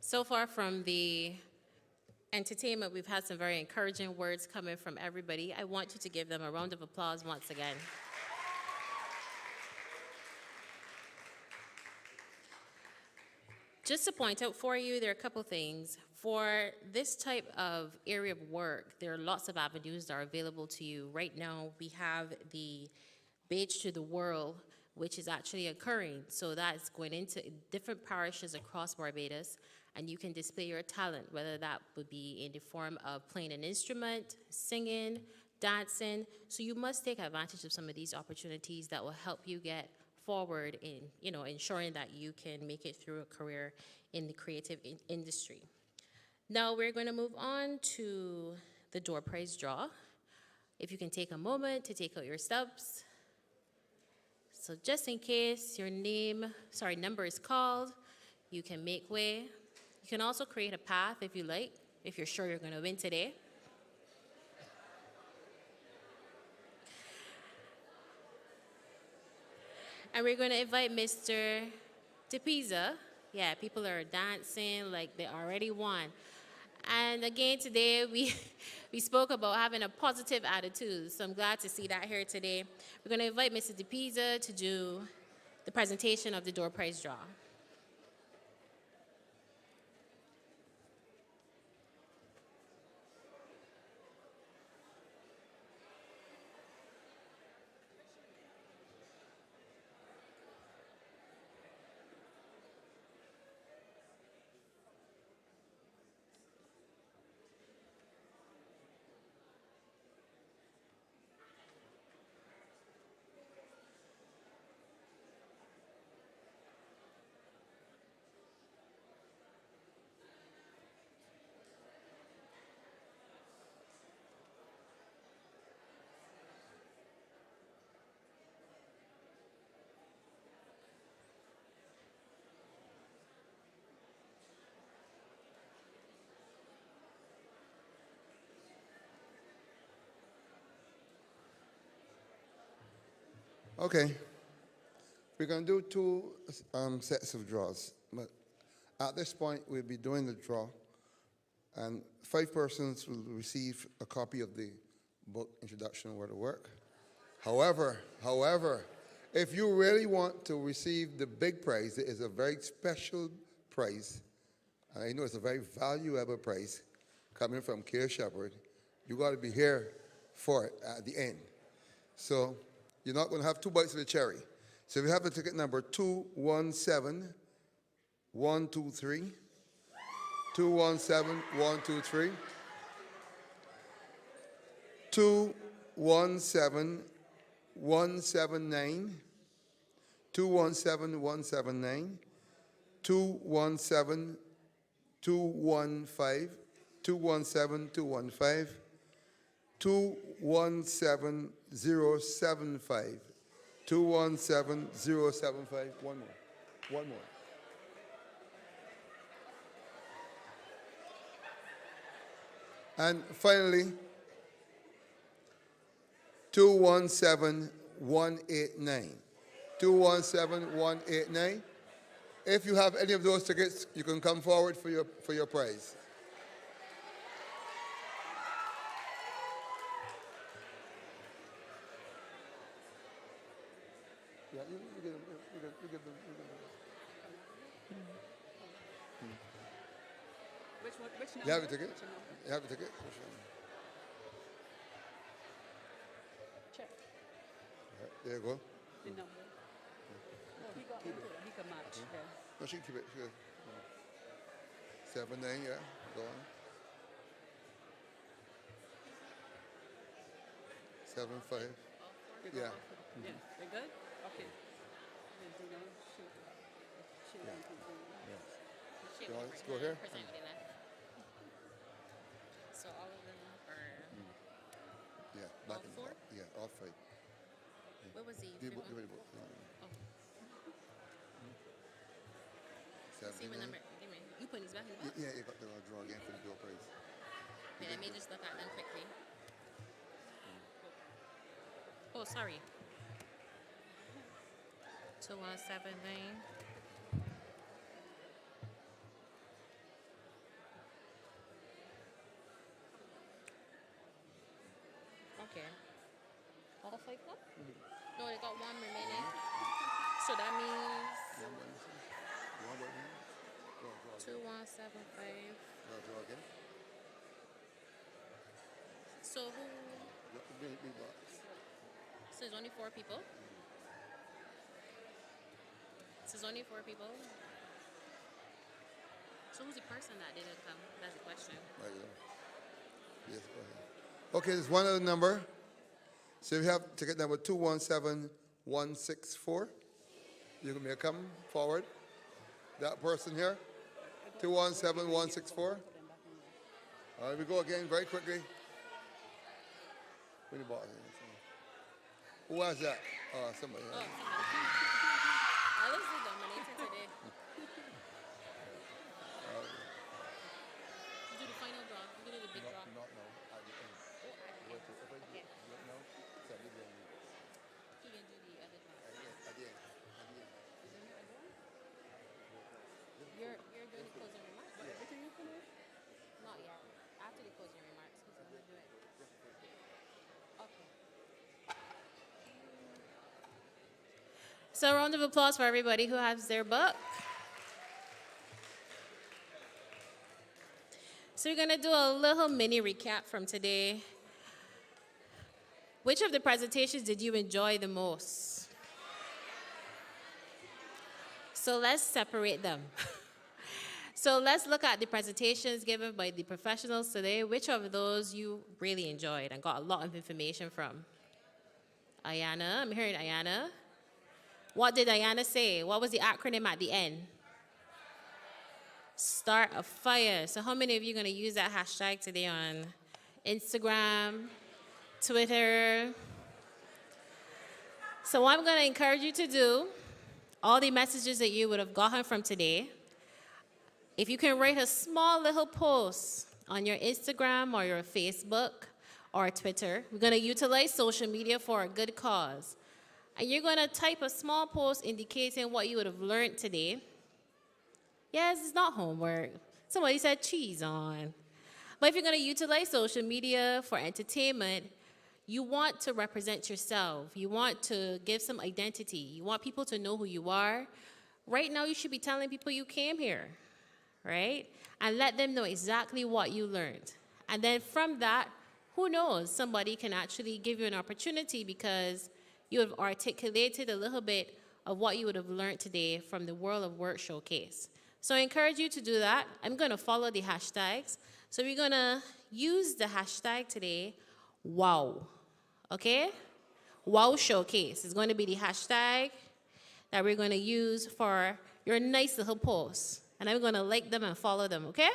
So far from the entertainment, we've had some very encouraging words coming from everybody. I want you to give them a round of applause once again. Just to point out for you, there are a couple things. For this type of area of work, there are lots of avenues that are available to you. Right now, we have the Beige to the World, which is actually occurring. So that's going into different parishes across Barbados, and you can display your talent, whether that would be in the form of playing an instrument, singing, dancing. So you must take advantage of some of these opportunities that will help you get forward in, ensuring that you can make it through a career in the creative industry. Now we're going to move on to the door prize draw. If you can take a moment to take out your stubs. So just in case your number is called, you can make way. You can also create a path if you like, if you're sure you're going to win today. And we're going to invite Mr. DePisa. Yeah, people are dancing like they already won. And again, today we spoke about having a positive attitude, so I'm glad to see that here today. We're going to invite Mr. DePisa to do the presentation of the door prize draw. Okay. We're going to do two sets of draws. But at this point, we'll be doing the draw, and 5 persons will receive a copy of the book, Introduction Word of Work. However, if you really want to receive the big prize, it is a very special prize, and I know it's a very valuable prize coming from Care Shepherd. You got to be here for it at the end. So you're not going to have 2 bites of the cherry. So we have the ticket number 217123, 217123, 217179, 217179, 217215, 217215, 217075, 217075. One more. And finally, 217189. 217189. If you have any of those tickets, you can come forward for your prize. Yeah, you give them. Which number? You have a ticket? You have a ticket? Check All right, there you go. the number. No, he can match. Yeah. No, she can keep it. She can. 79, yeah. Go on. 75. Yeah. Yeah, we're good? Okay. Then do now shoot. Shoot and continue. You want to go here? Present what they left. So all of them are. Yeah. All 4? Yeah, all 5. What was the Give free one? it a book. Oh, see what 79. number? Give me. You putting these back in the book? Yeah, you got the draw again for the door prize. Yeah, let me just look at them quickly. Oh, sorry. 2179. got 5 cups? No, they got 1 remaining. So that means 2175. So who? So there's only 4 people. So there's only 4 people. So who's the person that didn't come? That's the question. Right there. Yes, go ahead. Okay, there's one other number. So we have ticket number 217164. You can come forward. That person here, 217164. All right, we go again very quickly. Who has that? Somebody. Oh, somebody. I was the dominator today. Do the final draw. We're gonna do the big draw. No, at the end. Oh, at the end. Okay. No, so at the end. You can do the other draw. At the end. You're doing the closing remarks? Not yet. After the closing remarks, he's gonna do it. Okay. So a round of applause for everybody who has their book. So we're gonna do a little mini recap from today. Which of the presentations did you enjoy the most? So let's separate them. So let's look at the presentations given by the professionals today. Which of those you really enjoyed and got a lot of information from? Ayana, I'm hearing Ayana. What did Ayana say? What was the acronym at the end? Start a fire. So how many of you are going to use that hashtag today on Instagram, Twitter? So what I'm going to encourage you to do, all the messages that you would have gotten from today, if you can write a small little post on your Instagram or your Facebook or Twitter, we're going to utilize social media for a good cause. And you're going to type a small post indicating what you would have learned today. Yes, it's not homework. Somebody said cheese on. But if you're going to utilize social media for entertainment, you want to represent yourself. You want to give some identity. You want people to know who you are. Right now, you should be telling people you came here, right? And let them know exactly what you learned. And then from that, who knows, somebody can actually give you an opportunity because you have articulated a little bit of what you would have learned today from the World of Work Showcase. So I encourage you to do that. I'm going to follow the hashtags. So we're going to use the hashtag today, WOW. Okay? WOW Showcase is going to be the hashtag that we're going to use for your nice little posts. And I'm going to like them and follow them, okay?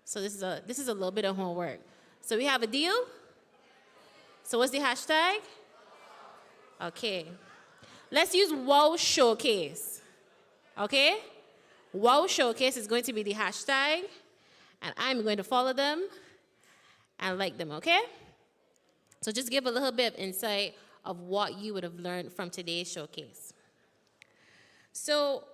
So this is a little bit of homework. So we have a deal? So what's the hashtag? Okay. Let's use WOW Showcase. Okay? WOW Showcase is going to be the hashtag, and I'm going to follow them and like them, okay? So just give a little bit of insight of what you would have learned from today's showcase. So,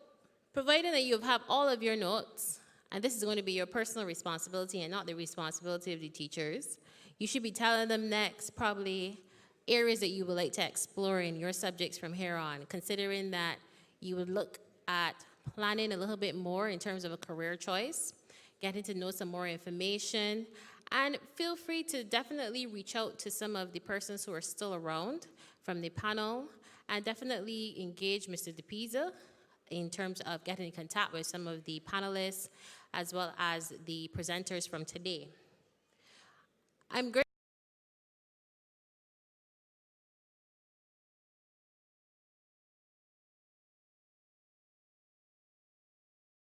provided that you have all of your notes, and this is going to be your personal responsibility and not the responsibility of the teachers, you should be telling them next probably areas that you would like to explore in your subjects from here on, considering that you would look at planning a little bit more in terms of a career choice, getting to know some more information, and feel free to definitely reach out to some of the persons who are still around from the panel, and definitely engage Mr. DePisa in terms of getting in contact with some of the panelists as well as the presenters from today. I'm grateful